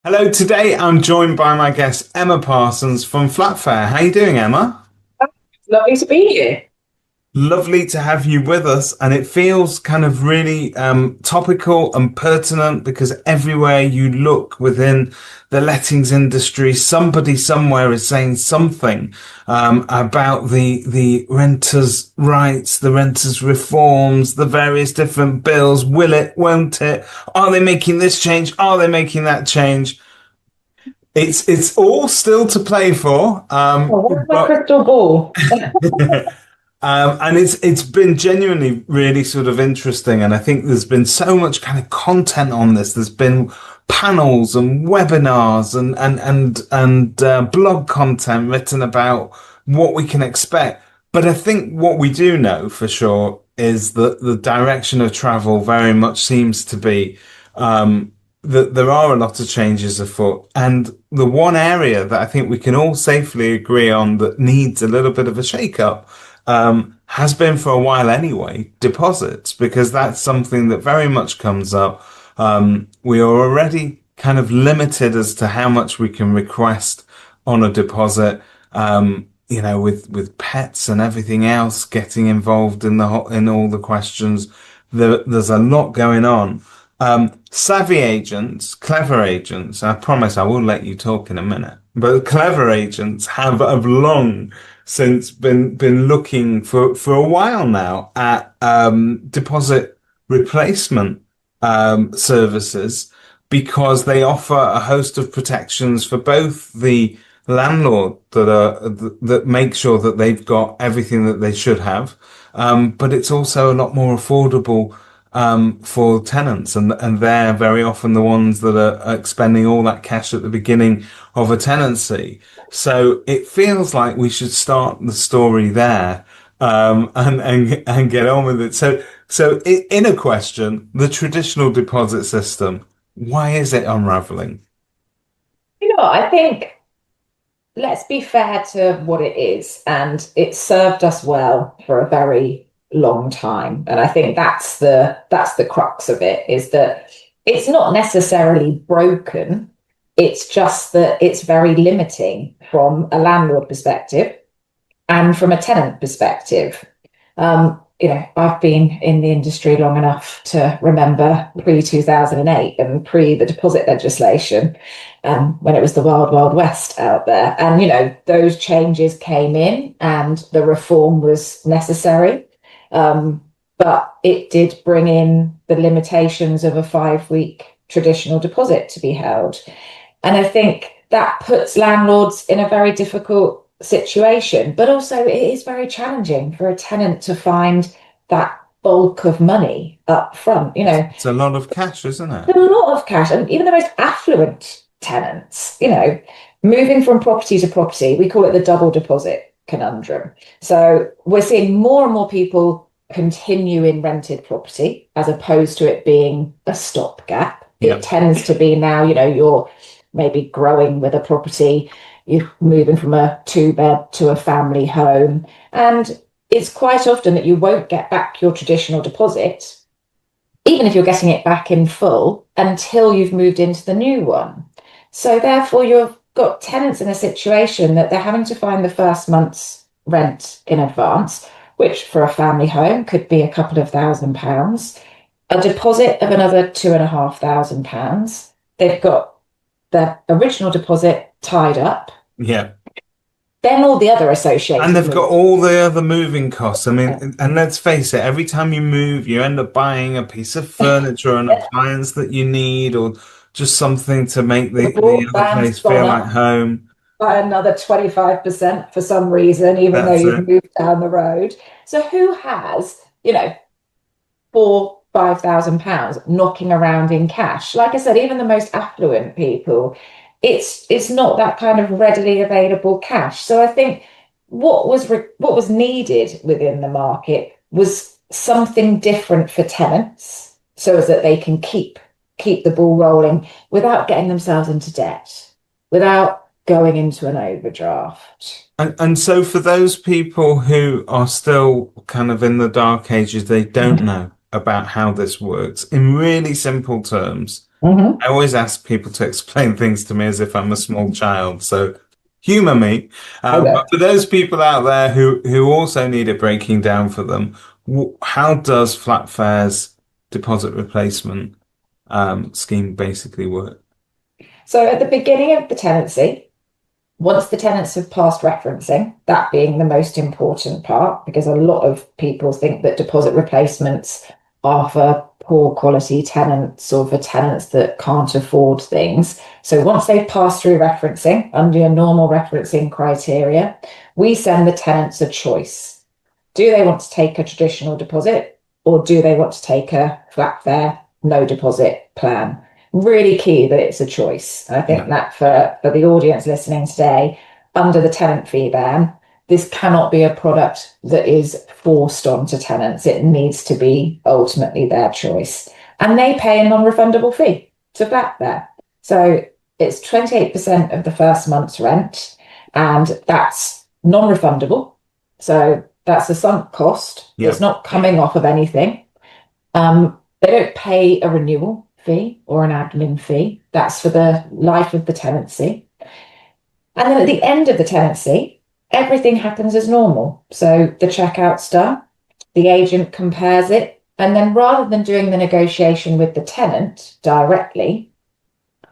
Hello, today I'm joined by my guest Emma Parsons from Flatfair. How you doing, Emma? Lovely to be here. Lovely to have you with us, and it feels kind of really topical and pertinent because everywhere you look within the lettings industry, somebody somewhere is saying something about the renters' rights, the renters' reforms, the various different bills. Will it? Won't it? Are they making this change? Are they making that change? It's all still to play for, Oh, where's my but crystal ball? and it's been genuinely really sort of interesting, and I think there's been so much kind of content on this. There's been panels and webinars and blog content written about what we can expect. But I think what we do know for sure is that the direction of travel very much seems to be that there are a lot of changes afoot. And the one area that I think we can all safely agree on that needs a little bit of a shake-up has been for a while anyway, deposits, because that's something that very much comes up. We are already kind of limited as to how much we can request on a deposit. With pets and everything else getting involved in in all the questions, there's a lot going on. Savvy agents, clever agents, I promise I will let you talk in a minute, but clever agents have long since been looking for a while now at deposit replacement services because they offer a host of protections for both the landlord that make sure that they've got everything that they should have, but it's also a lot more affordable for tenants, and they're very often the ones that are expending all that cash at the beginning of a tenancy. So it feels like we should start the story there, and get on with it. So in a question, the traditional deposit system, why is it unraveling? I think let's be fair to what it is, and it served us well for a very long time. And I think that's the crux of it, is that it's not necessarily broken. It's just that it's very limiting from a landlord perspective and from a tenant perspective. I've been in the industry long enough to remember pre 2008 and pre the deposit legislation, when it was the wild, wild west out there. And, those changes came in and the reform was necessary. But it did bring in the limitations of a 5-week traditional deposit to be held. And I think that puts landlords in a very difficult situation, but also it is very challenging for a tenant to find that bulk of money up front. It's a lot of cash, isn't it? A lot of cash, and even the most affluent tenants, moving from property to property, we call it the double deposit conundrum. So we're seeing more and more people continue in rented property as opposed to it being a stopgap. Yeah. It tends to be now, you're maybe growing with a property, you're moving from a 2-bed to a family home, and it's quite often that you won't get back your traditional deposit, even if you're getting it back in full, until you've moved into the new one. So therefore, you've got tenants in a situation that they're having to find the first month's rent in advance, which for a family home could be a couple of £1,000, a deposit of another £2,500. They've got their original deposit tied up. Yeah. Then all the other associated. And they've got all the other moving costs. I mean, and let's face it, every time you move, you end up buying a piece of furniture, an appliance that you need, or just something to make the other place Broadband's feel gone like up home. by another 25% for some reason, even though That's you've it. moved down the road. So who has, £4,000, £5,000 knocking around in cash? Like I said, even the most affluent people, it's not that kind of readily available cash. So I think what was needed within the market was something different for tenants, so as that they can keep the ball rolling without getting themselves into debt, without going into an overdraft. And so for those people who are still kind of in the dark ages, they don't know about how this works. In really simple terms, Hmm. I always ask people to explain things to me as if I'm a small child. So humor me. But Okay. for those people out there who also need it breaking down for them, how does Flatfair's deposit replacement scheme basically work? So at the beginning of the tenancy, once the tenants have passed referencing, that being the most important part, because a lot of people think that deposit replacements are for poor quality tenants or for tenants that can't afford things. So once they've passed through referencing under your normal referencing criteria, we send the tenants a choice. Do they want to take a traditional deposit or do they want to take a flat fare, no deposit plan? Really key that it's a choice. I think Yeah, that for the audience listening today, under the tenant fee ban, this cannot be a product that is forced onto tenants. It needs to be ultimately their choice. And they pay a non-refundable fee to flat fare. So it's 28% of the first month's rent, and that's non-refundable. So that's a sunk cost. yeah, It's not coming off of anything. They don't pay a renewal fee or an admin fee. That's for the life of the tenancy. And then at the end of the tenancy, everything happens as normal. So the checkout's done, the agent compares it, and then rather than doing the negotiation with the tenant directly,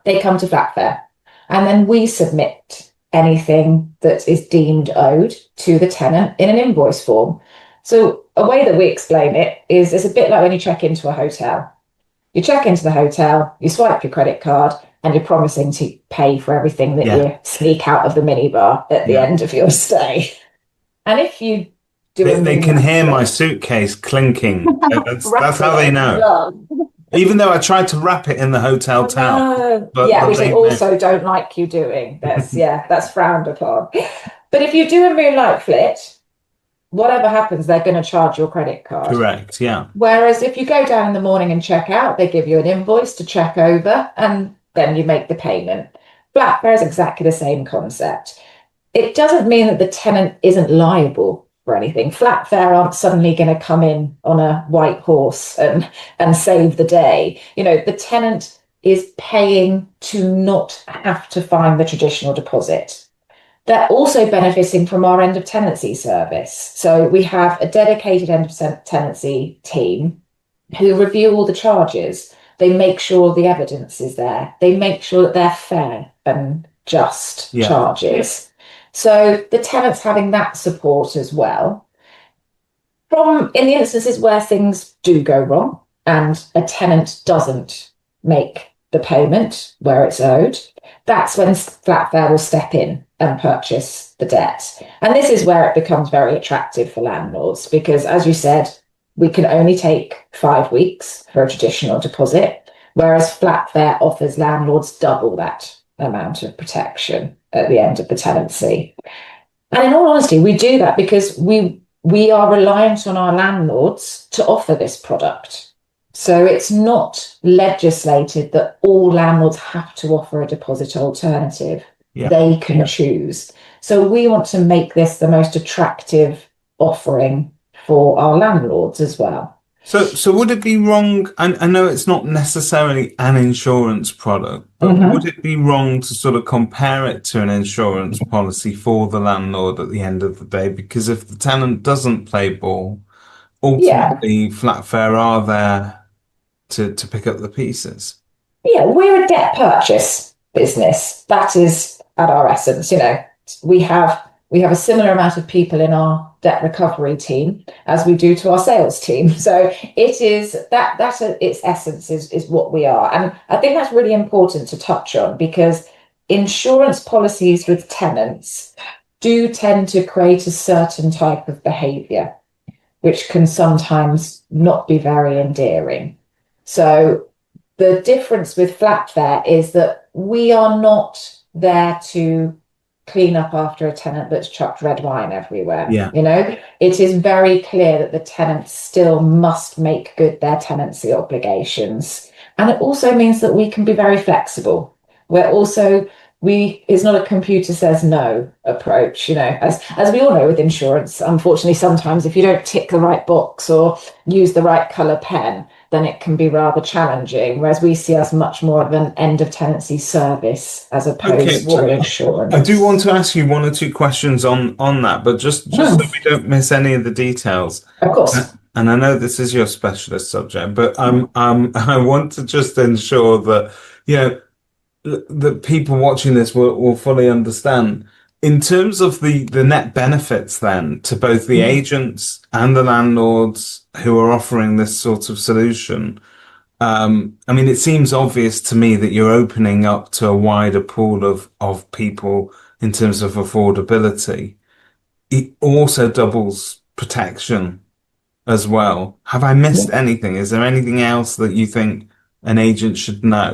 they come to Flatfair. And then we submit anything that is deemed owed to the tenant in an invoice form. So a way that we explain it is it's a bit like when you check into a hotel. You check into the hotel, you swipe your credit card, and you're promising to pay for everything that yeah, you sneak out of the minibar at the yeah. end of your stay. And if you do a They can moonlight hear my flip, suitcase clinking. That's how they rattling, know. done. Even though I tried to wrap it in the hotel Oh towel, no. but Yeah, but which they they know. also don't like you doing. That's frowned upon. But if you do a moonlight flit, whatever happens, they're going to charge your credit card. Correct. Yeah. Whereas if you go down in the morning and check out, they give you an invoice to check over and then you make the payment. Flatfare is exactly the same concept. It doesn't mean that the tenant isn't liable for anything. Flatfare aren't suddenly going to come in on a white horse and save the day. You know, the tenant is paying to not have to find the traditional deposit. They're also benefiting from our end of tenancy service. So we have a dedicated end of tenancy team who review all the charges. They make sure the evidence is there. They make sure that they're fair and just Yeah. charges. So the tenant's having that support as well. From in the instances where things do go wrong and a tenant doesn't make the payment where it's owed, that's when Flatfare will step in and purchase the debt. And this is where it becomes very attractive for landlords because, as you said, we can only take 5 weeks for a traditional deposit, whereas Flatfare offers landlords double that amount of protection at the end of the tenancy. And in all honesty, we do that because we are reliant on our landlords to offer this product. So it's not legislated that all landlords have to offer a deposit alternative. Yeah. They can choose. So we want to make this the most attractive offering for our landlords as well. So would it be wrong? I know it's not necessarily an insurance product, but would Mhm. it be wrong to sort of compare it to an insurance policy for the landlord at the end of the day? Because if the tenant doesn't play ball, Yeah. ultimately Flatfair are there to pick up the pieces. Yeah, we're a debt purchase business. That is at our essence. You know, we have we have a similar amount of people in our debt recovery team as we do to our sales team. So it is that its essence is what we are. And I think that's really important to touch on because insurance policies with tenants do tend to create a certain type of behavior, which can sometimes not be very endearing. So the difference with Flatfare is that we are not there to clean up after a tenant that's chucked red wine everywhere. Yeah. You know, it is very clear that the tenants still must make good their tenancy obligations. And it also means that we can be very flexible. We're also we it's not a computer says no approach, you know, as we all know with insurance, unfortunately, sometimes if you don't tick the right box or use the right color pen, then it can be rather challenging. Whereas we see us much more of an end of tenancy service as Okay, opposed to an well, I do want insurance. to ask you one or two questions on that, but just so Mm, we don't miss any of the details. of course. And I know this is your specialist subject, but I want to just ensure that you know that people watching this will fully understand. In terms of the net benefits then to both the Mhm. agents and the landlords who are offering this sort of solution, I mean, it seems obvious to me that you're opening up to a wider pool of people in terms of affordability. It also doubles protection as well. Have I missed anything? Is there anything else that you think an agent should know?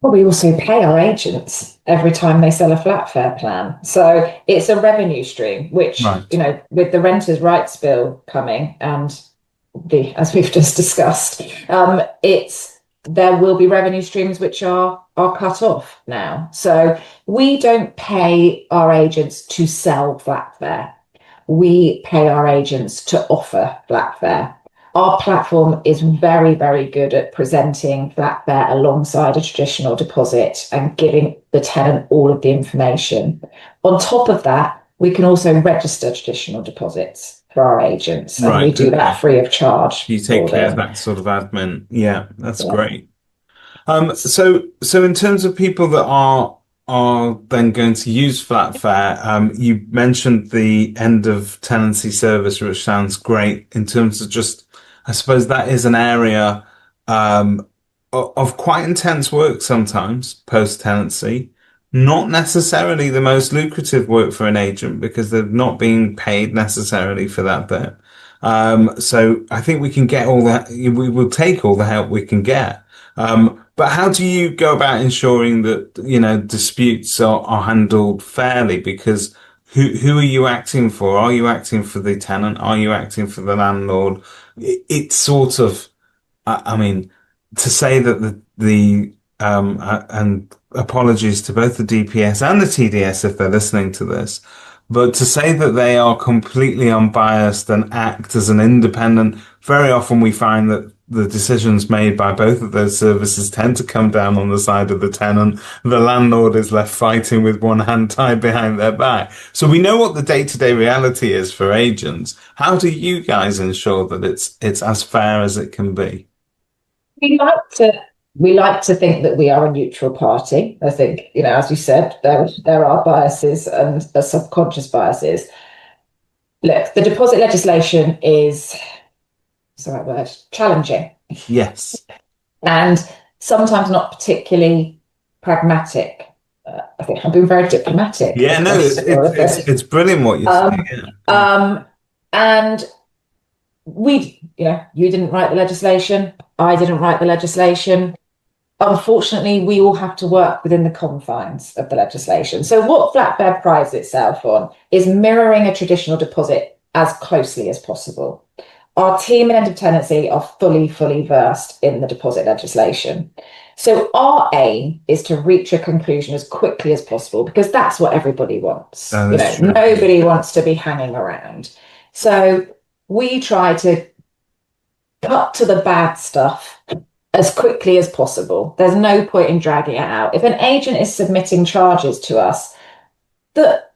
Well, we also pay our agents every time they sell a flatfair plan. So it's a revenue stream, which, Right. with the renters' rights bill coming and as we've just discussed, there will be revenue streams which are cut off now. So we don't pay our agents to sell flatfare. We pay our agents to offer flatfare. Our platform is very, very good at presenting flatfare alongside a traditional deposit and giving the tenant all of the information. On top of that, we can also register traditional deposits for our agents, and we Right. do that Okay. free of charge You take for care of them. that sort of admin. Yeah, that's Yeah. great. So in terms of people that are then going to use Flatfare, you mentioned the end of tenancy service, which sounds great in terms of just, I suppose that is an area of quite intense work sometimes post tenancy. Not necessarily the most lucrative work for an agent because they're not being paid necessarily for that bit. So I think we can get all that, we will take all the help we can get. But how do you go about ensuring that, disputes are handled fairly? Because who are you acting for? Are you acting for the tenant? Are you acting for the landlord? It's sort of, I mean, to say that and apologies to both the DPS and the TDS if they're listening to this, but to say that they are completely unbiased and act as an independent, very often we find that the decisions made by both of those services tend to come down on the side of the tenant. The landlord is left fighting with one hand tied behind their back. So we know what the day-to-day reality is for agents. How do you guys ensure that it's as fair as it can be? We like to we like to think that we are a neutral party. I think, as you said, there are biases and subconscious biases. Look, the deposit legislation is, what's the right word, challenging Yes. and sometimes not particularly pragmatic. I think I've been very diplomatic Yeah, no, across all of it's this. it's brilliant what you're saying. Um, Yeah. Yeah. um, and you didn't write the legislation. I didn't write the legislation. Unfortunately, we all have to work within the confines of the legislation. So what Flatbed prides itself on is mirroring a traditional deposit as closely as possible. Our team in end of tenancy are fully versed in the deposit legislation. So our aim is to reach a conclusion as quickly as possible because that's what everybody wants. That is true. Nobody wants to be hanging around. So we try to cut to the bad stuff as quickly as possible. There's no point in dragging it out. If an agent is submitting charges to us, that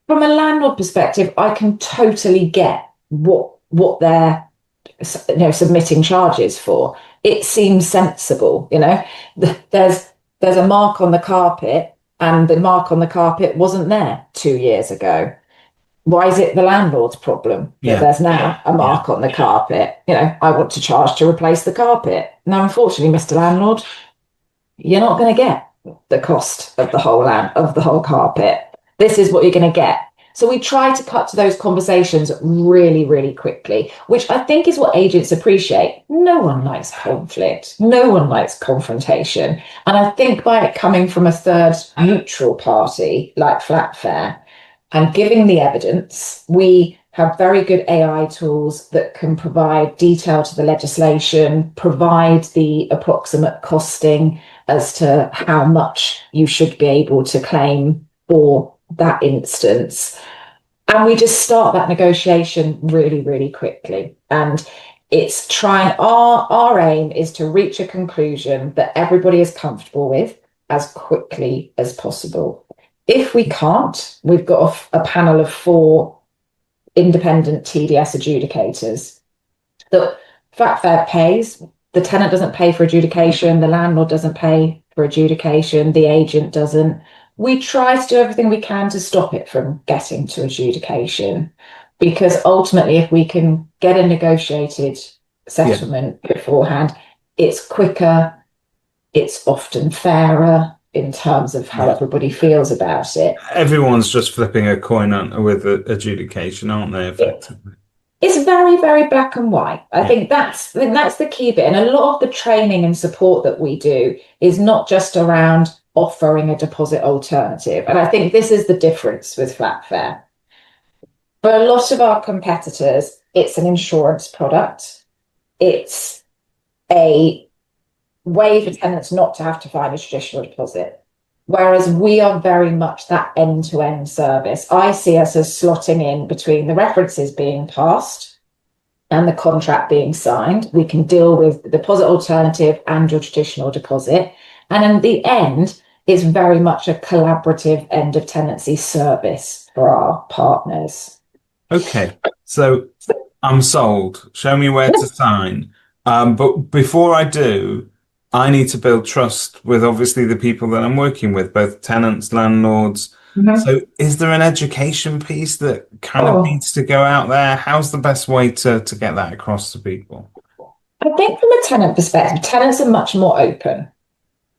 from a landlord perspective, I can totally get what they're submitting charges for. It seems sensible. There's a mark on the carpet, and the mark on the carpet wasn't there 2 years ago. Why is it the landlord's problem that Yeah. there's now a Yeah. mark on the carpet? I want to charge to replace the carpet. Now, unfortunately, Mr. Landlord, you're not going to get the cost of the whole carpet. This is what you're going to get. So we try to cut to those conversations really, really quickly, which I think is what agents appreciate. No one likes conflict. No one likes confrontation. And I think by it coming from a third neutral party like Flatfair, and giving the evidence, we have very good AI tools that can provide detail to the legislation, provide the approximate costing as to how much you should be able to claim for that instance. And we just start that negotiation really, really quickly. And It's trying, our aim is to reach a conclusion that everybody is comfortable with as quickly as possible. If we can't, we've got a panel of 4 independent TDS adjudicators that flatfair pays. The tenant doesn't pay for adjudication, the landlord doesn't pay for adjudication, the agent doesn't. We try to do everything we can to stop it from getting to adjudication, because ultimately, if we can get a negotiated settlement beforehand, it's quicker, it's often fairer in terms of how everybody feels about it. Everyone's just flipping a coin with adjudication, aren't they, effectively? It's very, very black and white. I think that's the key bit. And a lot of the training and support that we do is not just around offering a deposit alternative. And I think this is the difference with flatfair. For a lot of our competitors, it's an insurance product. It's a way for tenants not to have to find a traditional deposit. Whereas we are very much that end-to-end service. I see us as slotting in between the references being passed and the contract being signed. We can deal with the deposit alternative and your traditional deposit. And in the end, it's very much a collaborative end of tenancy service for our partners. Okay, so I'm sold. Show me where to sign. But before I do, I need to build trust with obviously the people that I'm working with, both tenants, landlords. So is there an education piece that kind of needs to go out there? How's the best way to get that across to people? I think from a tenant perspective, tenants are much more open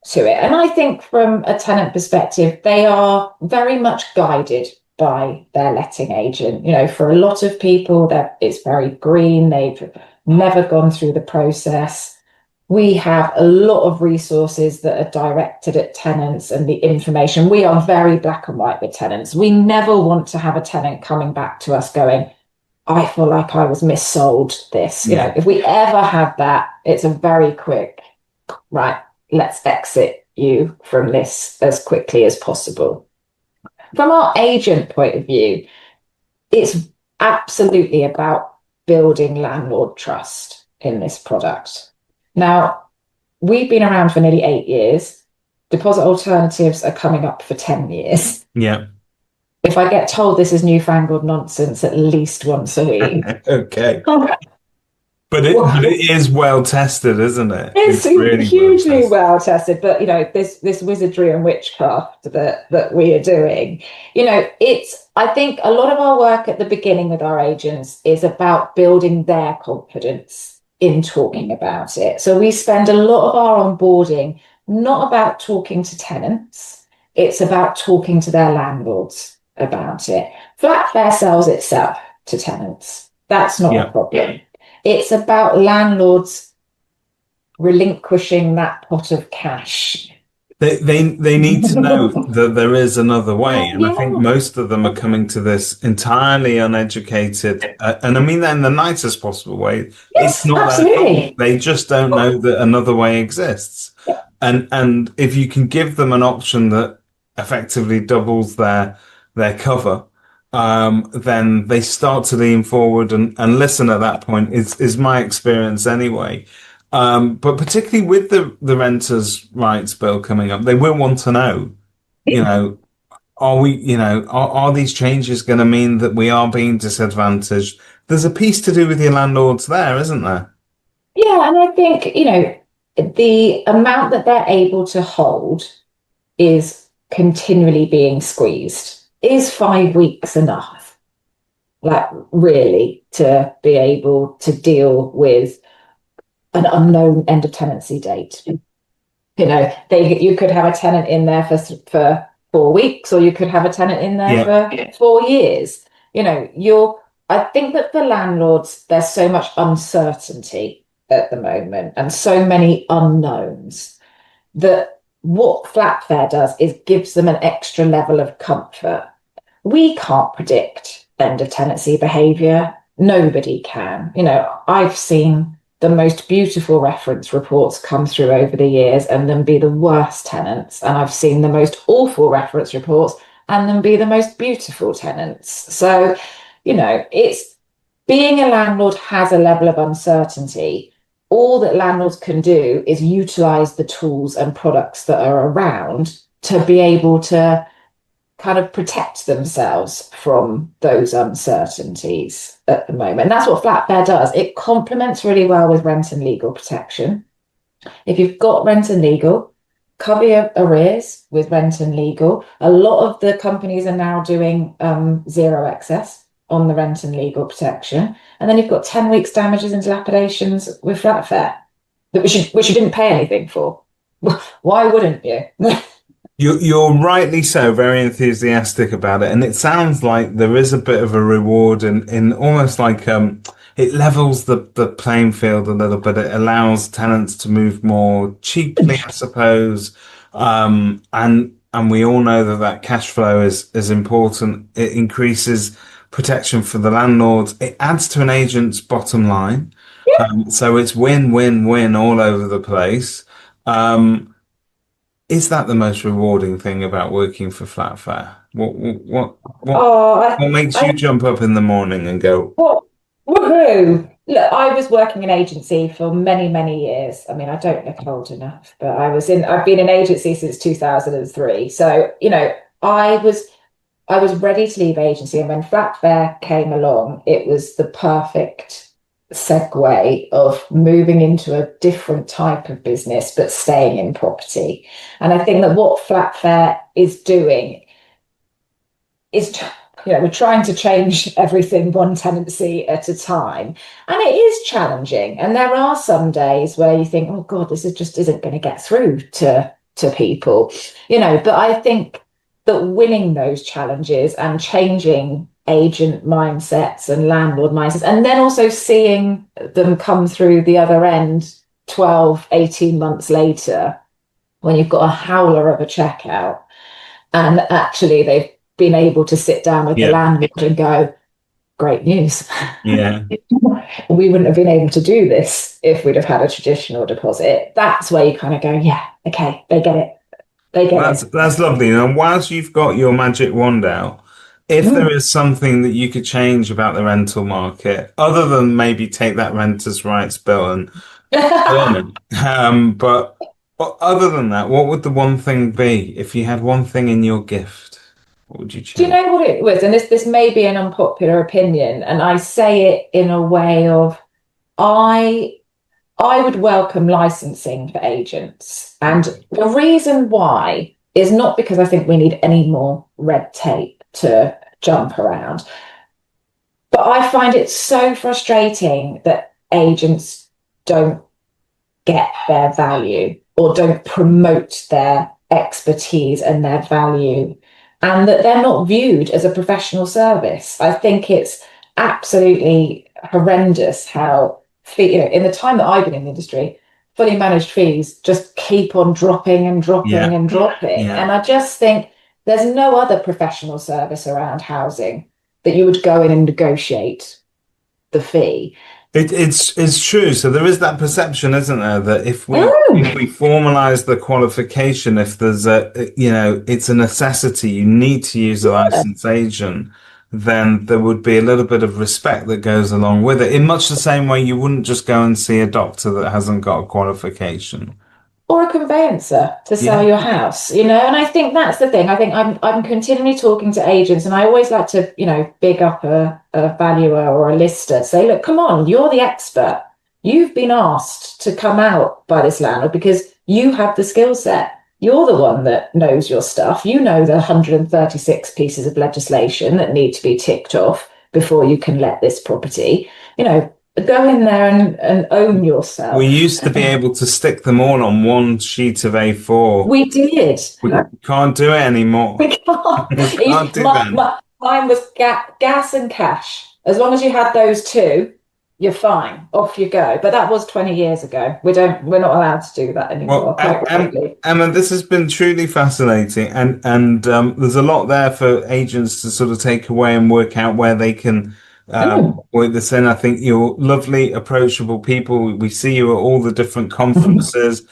to it. And I think from a tenant perspective, they are very much guided by their letting agent. You know, for a lot of people, that it's very green. They've never gone through the process. We have a lot of resources that are directed at tenants and the information. We are very black and white with tenants. We never want to have a tenant coming back to us going, I feel like I was missold this. You know, if we ever have that, it's a very quick, right, let's exit you from this as quickly as possible. From our agent point of view, it's absolutely about building landlord trust in this product. Now, we've been around for nearly 8 years. Deposit alternatives are coming up for 10 years. Yeah. If I get told this is newfangled nonsense at least once a week. Okay. But it is well tested, isn't it? It's really hugely well tested. But, you know, this wizardry and witchcraft that we are doing, you know, I think a lot of our work at the beginning with our agents is about building their confidence in talking about it. So we spend a lot of our onboarding not about talking to tenants, it's about talking to their landlords about it. Flatfair sells itself to tenants. That's not a problem. It's about landlords relinquishing that pot of cash. They need to know that there is another way. And I think most of them are coming to this entirely uneducated. And I mean that in the nicest possible way. Yes, it's not absolutely. their fault. They just don't know that another way exists. And if you can give them an option that effectively doubles their cover, then they start to lean forward and listen at that point, is my experience anyway. But particularly with the renters' rights bill coming up, they will want to know, you know, are these changes going to mean that we are being disadvantaged? There's a piece to do with your landlords there, isn't there? Yeah, and I think, you know, the amount that they're able to hold is continually being squeezed. Is 5 weeks enough? Like, really, to be able to deal with an unknown end of tenancy date? You know, you could have a tenant in there for 4 weeks, or you could have a tenant in there for 4 years. You know, I think that for landlords, there's so much uncertainty at the moment and so many unknowns that what flatfair does is gives them an extra level of comfort. We can't predict end of tenancy behaviour. Nobody can. You know, I've seen the most beautiful reference reports come through over the years and then be the worst tenants. And I've seen the most awful reference reports and then be the most beautiful tenants. So, you know, being a landlord has a level of uncertainty. All that landlords can do is utilize the tools and products that are around to be able to kind of protect themselves from those uncertainties at the moment. And that's what flatfair does. It complements really well with rent and legal protection. If you've got rent and legal, cover your arrears with rent and legal. A lot of the companies are now doing zero excess on the rent and legal protection. And then you've got 10 weeks damages and dilapidations with flatfair, which you didn't pay anything for. Why wouldn't you? You're rightly so very enthusiastic about it, and it sounds like there is a bit of a reward in almost like it levels the playing field a little bit. It allows tenants to move more cheaply, I suppose, and we all know that cash flow is important. It increases protection for the landlords. It adds to an agent's bottom line, so it's win win win all over the place. Is that the most rewarding thing about working for Flatfair? Oh, What makes you jump up in the morning and go, what? Woohoo! Look, I was working in agency for many, many years. I mean, I don't look old enough, but I've been in agency since 2003. So, I was ready to leave agency. And when Flatfair came along, it was the perfect segue of moving into a different type of business, but staying in property. And I think that what Flatfair is doing is, we're trying to change everything one tenancy at a time. And it is challenging. And there are some days where you think, oh God, just isn't going to get through to people, but I think that winning those challenges and changing agent mindsets and landlord mindsets, and then also seeing them come through the other end 12, 18 months later, when you've got a howler of a checkout, and actually they've been able to sit down with the landlord and go, great news. yeah. We wouldn't have been able to do this if we'd have had a traditional deposit. That's where you kind of go, yeah, okay, they get it. That's lovely. And whilst you've got your magic wand out, if there is something that you could change about the rental market, other than maybe take that renters' rights bill and burn it, but other than that, what would the one thing be? If you had one thing in your gift, what would you Do you change? know what it was? And this may be an unpopular opinion, and I say it in a way of I would welcome licensing for agents. And the reason why is not because I think we need any more red tape to jump around, but I find it so frustrating that agents don't get their value or don't promote their expertise and their value, and that they're not viewed as a professional service. I think it's absolutely horrendous how, in the time that I've been in the industry, fully managed fees just keep on dropping and dropping and dropping. Yeah. And I just think there's no other professional service around housing that you would go in and negotiate the fee. It's true. So there is that perception, isn't there, that if we formalize the qualification, if there's it's a necessity, you need to use a licensed agent, then there would be a little bit of respect that goes along with it. In much the same way you wouldn't just go and see a doctor that hasn't got a qualification. Or a conveyancer to sell your house, and I think that's the thing. I think I'm continually talking to agents, and I always like to, big up a valuer or a lister, say, look, come on, you're the expert. You've been asked to come out by this landlord because you have the skill set. You're the one that knows your stuff. You know the 136 pieces of legislation that need to be ticked off before you can let this property. Go in there and own yourself. We used to be able to stick them all on one sheet of A4. We did. We can't do it anymore. We can't. We can't do that. Mine was gas and cash. As long as you had those two, you're fine. Off you go. But that was 20 years ago. We're not allowed to do that anymore. Well, Emma, this has been truly fascinating, and there's a lot there for agents to sort of take away and work out where they can work this in. I think you're lovely, approachable people. We see you at all the different conferences.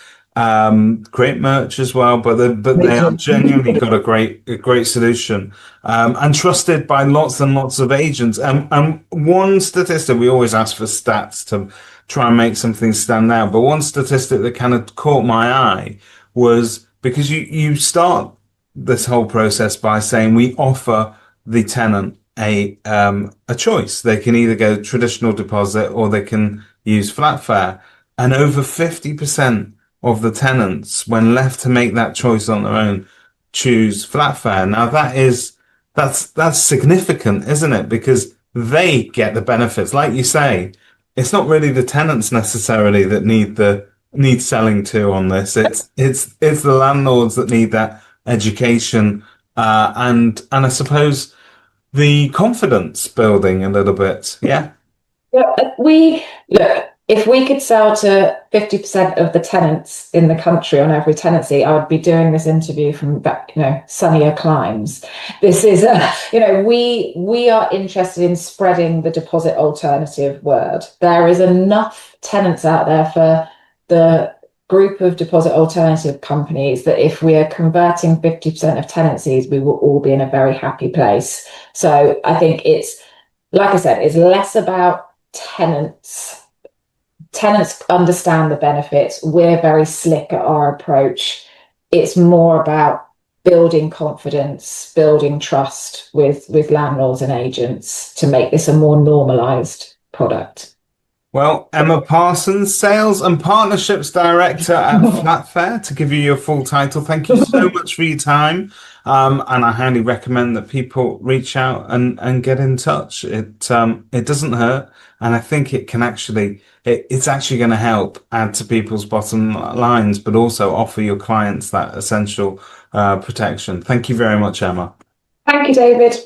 great merch as well, but Me they are too. genuinely got a great solution, and trusted by lots and lots of agents. And one statistic, we always ask for stats to try and make something stand out, but one statistic that kind of caught my eye was because you start this whole process by saying we offer the tenant a choice. They can either go traditional deposit or they can use flatfair, and over 50% of the tenants, when left to make that choice on their own, choose flatfare. Now that's significant, isn't it? Because they get the benefits. Like you say, it's not really the tenants necessarily that need selling to on this. It's the landlords that need that education, and I suppose the confidence building a little bit. Yeah. Yeah, look, if we could sell to 50% of the tenants in the country on every tenancy, I would be doing this interview from back, sunnier climes. This is we are interested in spreading the deposit alternative word. There is enough tenants out there for the group of deposit alternative companies that if we are converting 50% of tenancies, we will all be in a very happy place. So I think it's, like I said, it's less about tenants. Tenants understand the benefits. We're very slick at our approach. It's more about building confidence, building trust with landlords and agents to make this a more normalized product. Well, Emma Parsons, Sales and Partnerships Director at Flatfair, to give you your full title. Thank you so much for your time. And I highly recommend that people reach out and get in touch. It doesn't hurt. And I think it can it's actually going to help add to people's bottom lines, but also offer your clients that essential protection. Thank you very much, Emma. Thank you, David.